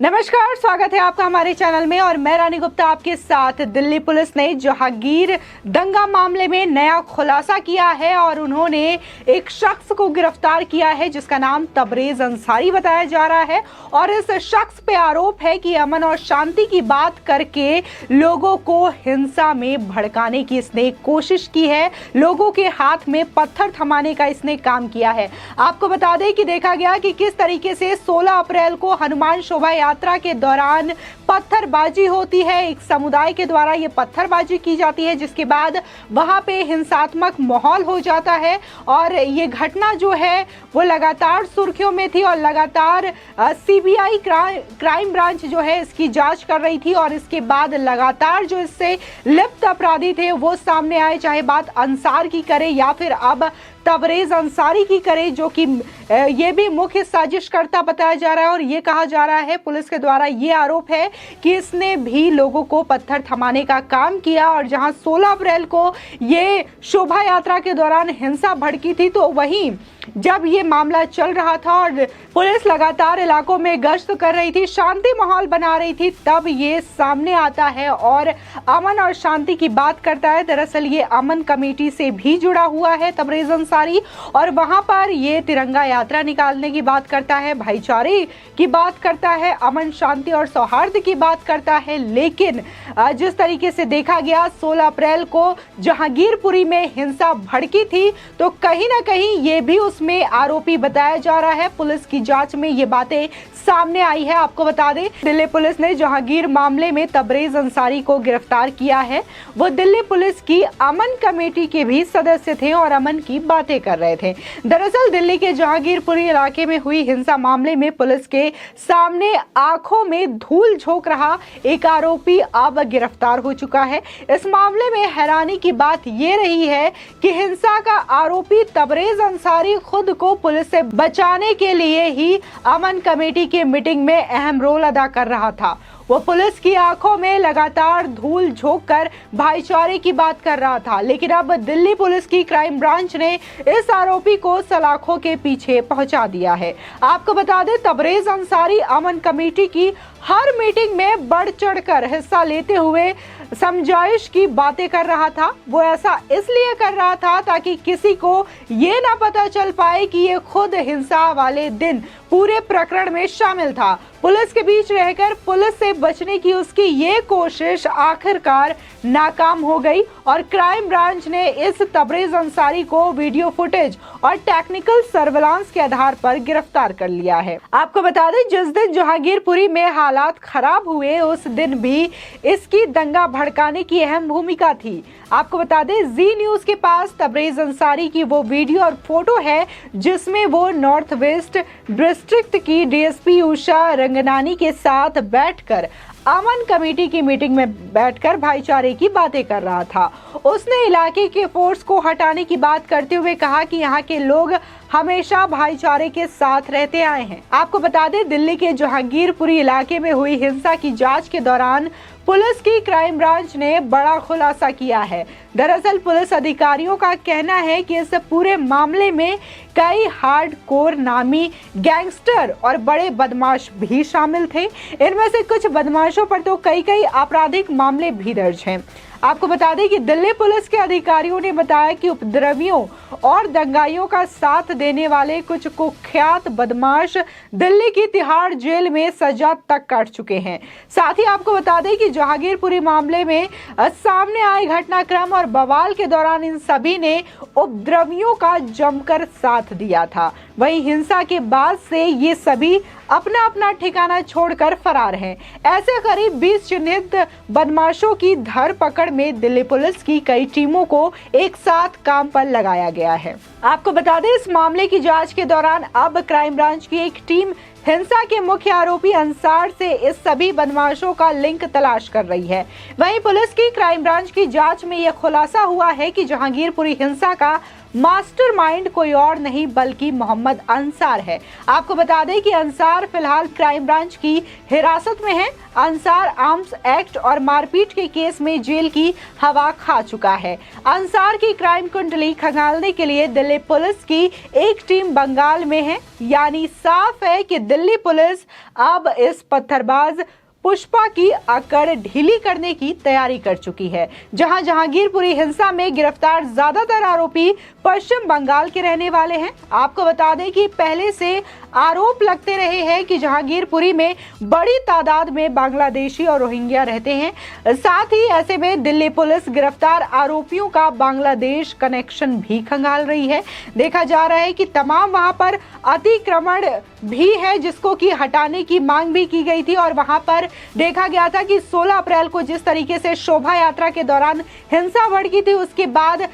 नमस्कार, स्वागत है आपका हमारे चैनल में और मैं रानी गुप्ता आपके साथ। दिल्ली पुलिस ने जहांगीर दंगा मामले में नया खुलासा किया है और उन्होंने एक शख्स को गिरफ्तार किया है जिसका नाम तबरेज अंसारी बताया जा रहा है। और इस शख्स पे आरोप है कि अमन और शांति की बात करके लोगों को हिंसा में भड़काने की इसने कोशिश की है। लोगों के हाथ में पत्थर थमाने का इसने काम किया है। आपको बता दें कि देखा गया कि किस तरीके से 16 अप्रैल को हनुमान शोभा यात्रा के दौरान पत्थरबाजी होती है। एक समुदाय के द्वारा ये पत्थरबाजी की जाती है जिसके बाद वहां पे हिंसात्मक माहौल हो जाता है और ये घटना जो है वो लगातार सुर्खियों में थी और लगातार सीबीआई क्राइम ब्रांच जो है इसकी जांच कर रही थी और इसके बाद लगातार जो इससे लिप्त अपराधी थे वो सामने आए, चाहे बात अंसार की करे या फिर अब तबरेज अंसारी की करे, जो कि ये भी मुख्य साजिशकर्ता बताया जा रहा है। और ये कहा जा रहा है, पुलिस के द्वारा ये आरोप है कि इसने भी लोगों को पत्थर थमाने का काम किया। और जहां 16 अप्रैल को ये शोभा यात्रा के दौरान हिंसा भड़की थी, तो वहीं जब ये मामला चल रहा था और पुलिस लगातार इलाकों में गश्त कर रही थी, शांति माहौल बना रही थी, तब ये सामने आता है और अमन और शांति की बात करता है। दरअसल ये अमन कमेटी से भी जुड़ा हुआ है तबरेज अंसारी और वहां पर ये तिरंगा यात्रा निकालने की बात करता है, भाईचारे की बात करता है, अमन शांति और सौहार्द की बात करता है। लेकिन जिस तरीके से देखा गया 16 अप्रैल को जहांगीरपुरी में हिंसा भड़की थी, तो कहीं ना कहीं ये भी उसमें आरोपी बताया जा रहा है। पुलिस की जांच में ये बातें सामने आई है। आपको बता दें, दिल्ली पुलिस ने जहांगीर मामले में तबरेज अंसारी को गिरफ्तार किया है। वो दिल्ली पुलिस की अमन कमेटी के भी सदस्य थे और अमन की बातें कर रहे थे। दरअसल दिल्ली के जहांगीरपुरी इलाके में हुई हिंसा मामले में पुलिस के सामने आंखों में धूल झोंक रहा एक आरोपी अब गिरफ्तार हो चुका है। इस मामले में हैरानी की बात ये रही है कि हिंसा का आरोपी तबरेज अंसारी खुद को पुलिस से बचाने के लिए ही अमन कमेटी की मीटिंग में अहम रोल अदा कर रहा था। वो पुलिस की आंखों में लगातार धूल झोंककर भाईचारे की बात कर रहा था। लेकिन अब दिल्ली पुलिस की क्राइम ब्रांच ने इस आरोपी को सलाखों के पीछे पहुंचा दिया है। आपको बता दें, तबरेज अंसारी अमन कमेटी की हर मीटिंग में बढ़ चढ़कर हिस्सा लेते हुए समझाइश की बातें कर रहा था। वो ऐसा इसलिए कर रहा था ताकि किसी को ये ना पता चल पाए कि ये खुद हिंसा वाले दिन पूरे प्रकरण में शामिल था। पुलिस के बीच रहकर पुलिस से बचने की उसकी ये कोशिश आखिरकार नाकाम हो गई और क्राइम ब्रांच ने इस तबरेज अंसारी को वीडियो फुटेज और टेक्निकल सर्विलांस के आधार पर गिरफ्तार कर लिया है। आपको बता दें, जिस दिन जहांगीरपुरी में हालात खराब हुए उस दिन भी इसकी दंगा भड़काने की अहम भूमिका थी। आपको बता दें, जी न्यूज के पास तबरेज अंसारी की वो वीडियो और फोटो है जिसमें वो नॉर्थ वेस्ट डिस्ट्रिक्ट की डीएसपी उषा रंगनानी के साथ बैठकर अमन कमेटी की मीटिंग में बैठकर भाईचारे की बातें कर रहा था। उसने इलाके के फोर्स को हटाने की बात करते हुए कहा कि यहाँ के लोग हमेशा भाईचारे के साथ रहते आए हैं। आपको बता दें, दिल्ली के जहांगीरपुरी इलाके में हुई हिंसा की जांच के दौरान पुलिस की क्राइम ब्रांच ने बड़ा खुलासा किया है। दरअसल पुलिस अधिकारियों का कहना है कि इस पूरे मामले में कई हार्डकोर नामी गैंगस्टर और बड़े बदमाश भी शामिल थे। इनमें से कुछ बदमाशों पर तो कई आपराधिक मामले भी दर्ज हैं। आपको बता दें कि दिल्ली पुलिस के अधिकारियों ने बताया कि उपद्रवियों और दंगाइयों का साथ देने वाले कुछ कुख्यात बदमाश दिल्ली की तिहाड़ जेल में सजा तक काट चुके हैं। साथ ही आपको बता दें कि जहांगीरपुरी मामले में सामने आए घटनाक्रम और बवाल के दौरान इन सभी ने उपद्रवियों का जमकर साथ दिया था। वहीं हिंसा के बाद से ये सभी अपना अपना ठिकाना छोड़कर फरार हैं। ऐसे करीब 20 चिन्हित बदमाशों की धरपकड़ में दिल्ली पुलिस की कई टीमों को एक साथ काम पर लगाया गया है। आपको बता दें, इस मामले की जांच के दौरान अब क्राइम ब्रांच की एक टीम हिंसा के मुख्य आरोपी अंसार से इस सभी बदमाशों का लिंक तलाश कर रही है। वहीं पुलिस की क्राइम ब्रांच की जांच में यह खुलासा हुआ है कि जहांगीरपुरी हिंसा का मास्टरमाइंड कोई और नहीं बल्कि मोहम्मद अंसार है। आपको बता दें कि अंसार फिलहाल क्राइम ब्रांच की हिरासत में है। अंसार आर्म्स एक्ट और मारपीट के केस में जेल की हवा खा चुका है। अंसार की क्राइम कुंडली खंगालने के लिए दिल्ली पुलिस की एक टीम बंगाल में है। यानी साफ है कि दिल्ली पुलिस अब इस पत्थरबाज पुष्पा की अकड़ ढीली करने की तैयारी कर चुकी है। जहां जहांगीरपुरी हिंसा में गिरफ्तार ज्यादातर आरोपी पश्चिम बंगाल के रहने वाले हैं। आपको बता दें कि पहले से आरोप लगते रहे हैं कि जहांगीरपुरी में बड़ी तादाद में बांग्लादेशी और रोहिंग्या रहते हैं। साथ ही ऐसे में दिल्ली पुलिस गिरफ्तार आरोपियों का बांग्लादेश कनेक्शन भी खंगाल रही है। देखा जा रहा है कि तमाम वहां पर अतिक्रमण भी है जिसको कि हटाने की मांग भी की गई थी और वहां पर देखा गया था कि 16 अप्रैल को जिस तरीके से शोभा यात्रा के दौरान हिंसा बढ़ गई थी उसके बाद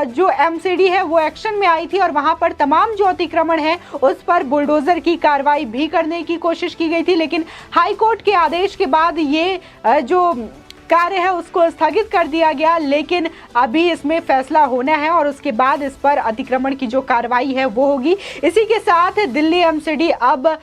जो एमसीडी है वो एक्शन में आई थी और वहां पर तमाम जो अतिक्रमण है उस पर बुलडोजर की कार्रवाई भी करने की कोशिश की गई थी। लेकिन हाई कोर्ट के आदेश के बाद ये जो कार्य है उसको स्थगित कर दिया गया। लेकिन अभी इसमें फैसला होना है और उसके बाद इस पर अतिक्रमण की जो कार्रवाई है वो होगी। इसी के साथ दिल्ली एमसीडी अब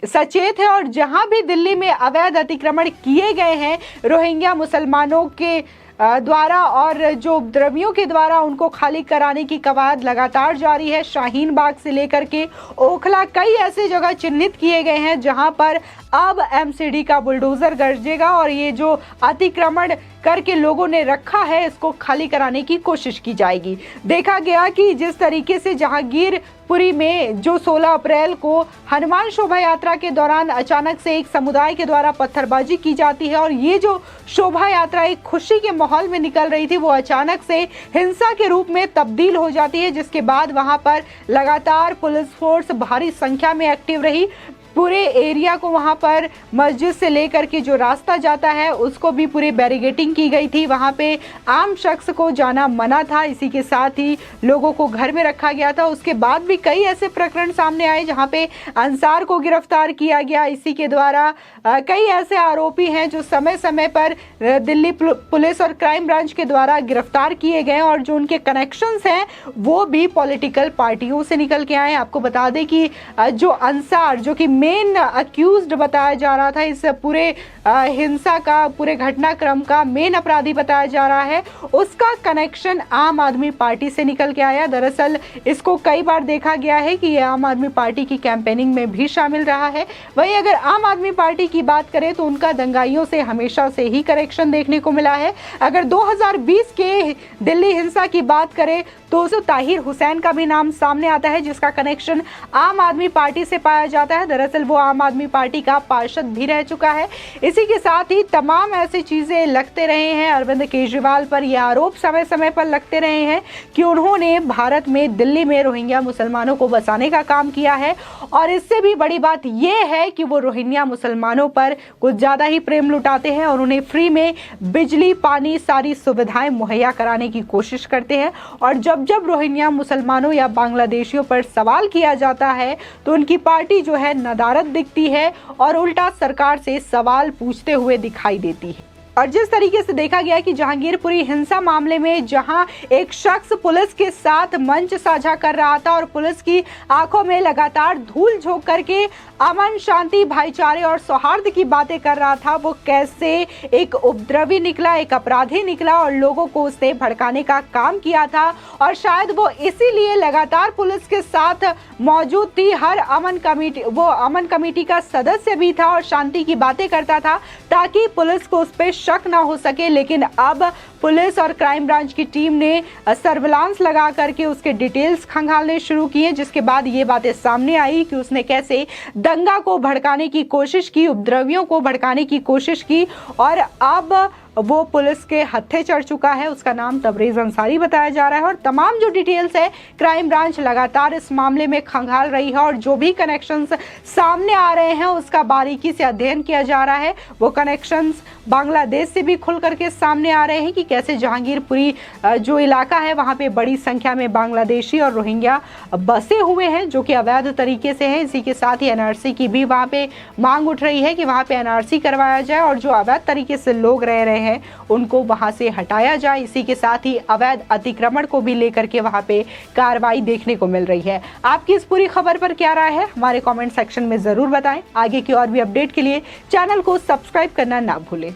सचेत है और जहां भी दिल्ली में अवैध अतिक्रमण किए गए हैं रोहिंग्या मुसलमानों के द्वारा और जो उपद्रवियों के द्वारा उनको खाली कराने की कवायद लगातार जारी है। शाहीन बाग से लेकर के ओखला कई ऐसे जगह चिन्हित किए गए हैं जहां पर अब एमसीडी का बुलडोजर गरजेगा और ये जो अतिक्रमण करके लोगों ने रखा है इसको खाली कराने की कोशिश की जाएगी। देखा गया कि जिस तरीके से जहांगीरपुरी में जो 16 अप्रैल को हनुमान शोभा यात्रा के दौरान अचानक से एक समुदाय के द्वारा पत्थरबाजी की जाती है और ये जो शोभा यात्रा एक खुशी के माहौल में निकल रही थी वो अचानक से हिंसा के रूप में तब्दील हो जाती है, जिसके बाद वहां पर लगातार पुलिस फोर्स भारी संख्या में एक्टिव रही। पूरे एरिया को वहां पर मस्जिद से लेकर के जो रास्ता जाता है उसको भी पूरी बैरिगेटिंग की गई थी। वहां पे आम शख्स को जाना मना था। इसी के साथ ही लोगों को घर में रखा गया था। उसके बाद भी कई ऐसे प्रकरण सामने आए जहां पे अंसार को गिरफ्तार किया गया। इसी के द्वारा कई ऐसे आरोपी हैं जो समय समय पर दिल्ली पुलिस और क्राइम ब्रांच के द्वारा गिरफ्तार किए गए और जो उनके कनेक्शंस हैं वो भी पॉलिटिकल पार्टियों से निकल के आए। आपको बता दें कि जो अंसार जो कि मेन अक्यूज्ड बताया जा रहा था इस पूरे हिंसा का, पूरे घटनाक्रम का मेन अपराधी बताया जा रहा है, उसका कनेक्शन आम आदमी पार्टी से निकल के आया। दरअसल इसको कई बार देखा गया है कि ये आम आदमी पार्टी की कैंपेनिंग में भी शामिल रहा है। वहीं अगर आम आदमी पार्टी की बात करें तो उनका दंगाइयों से हमेशा से ही कनेक्शन देखने को मिला है। अगर 2020 के दिल्ली हिंसा की बात करें तो ताहिर हुसैन का भी नाम सामने आता है जिसका कनेक्शन आम आदमी पार्टी से पाया जाता है। दरअसल वो आम आदमी पार्टी का पार्षद भी रह चुका है। इसी के साथ ही तमाम ऐसी चीजें लगते रहे हैं। अरविंद केजरीवाल पर यह आरोप समय समय पर लगते रहे हैं कि उन्होंने भारत में दिल्ली में रोहिंग्या मुसलमानों को बसाने का काम किया है और इससे भी बड़ी बात यह है कि वो रोहिंग्या मुसलमानों पर कुछ ज्यादा ही प्रेम लुटाते हैं और उन्हें फ्री में बिजली, पानी, सारी सुविधाएं मुहैया कराने की कोशिश करते हैं। और जब रोहिंग्या मुसलमानों या बांग्लादेशियों पर सवाल किया जाता है तो उनकी पार्टी जो है नदारद दिखती है और उल्टा सरकार से सवाल पूछते हुए दिखाई देती है। और जिस तरीके से देखा गया कि जहांगीरपुरी हिंसा मामले में जहां एक शख्स पुलिस के साथ मंच साझा कर रहा था और पुलिस की आंखों में लगातार धूल झोंक करके अमन, शांति, भाईचारे और सौहार्द की बातें कर रहा था, वो कैसे एक उपद्रवी निकला, एक अपराधी निकला और लोगों को उसने भड़काने का काम किया था। और शायद वो इसीलिए लगातार पुलिस के साथ मौजूद थी। हर अमन कमेटी का सदस्य भी था और शांति की बातें करता था ताकि पुलिस को उस पर शक ना हो सके। लेकिन अब पुलिस और क्राइम ब्रांच की टीम ने सर्विलांस लगा करके उसके डिटेल्स खंगालने शुरू किए, जिसके बाद ये बातें सामने आई कि उसने कैसे दंगा को भड़काने की कोशिश की, उपद्रवियों को भड़काने की कोशिश की और अब वो पुलिस के हत्थे चढ़ चुका है। उसका नाम तबरेज अंसारी बताया जा रहा है और तमाम जो डिटेल्स है क्राइम ब्रांच लगातार इस मामले में खंगाल रही है और जो भी कनेक्शंस सामने आ रहे हैं उसका बारीकी से अध्ययन किया जा रहा है। वो कनेक्शंस बांग्लादेश से भी खुल करके सामने आ रहे हैं कि कैसे जहांगीरपुरी जो इलाका है वहाँ पे बड़ी संख्या में बांग्लादेशी और रोहिंग्या बसे हुए हैं जो कि अवैध तरीके से है। इसी के साथ ही एनआरसी की भी वहाँ पे मांग उठ रही है कि वहाँ पे एनआरसी करवाया जाए और जो अवैध तरीके से लोग रह रहे हैं हैं उनको वहां से हटाया जाए। इसी के साथ ही अवैध अतिक्रमण को भी लेकर के वहां पे कार्रवाई देखने को मिल रही है। आपकी इस पूरी खबर पर क्या राय है हमारे कमेंट सेक्शन में जरूर बताएं। आगे की और भी अपडेट के लिए चैनल को सब्सक्राइब करना ना भूलें।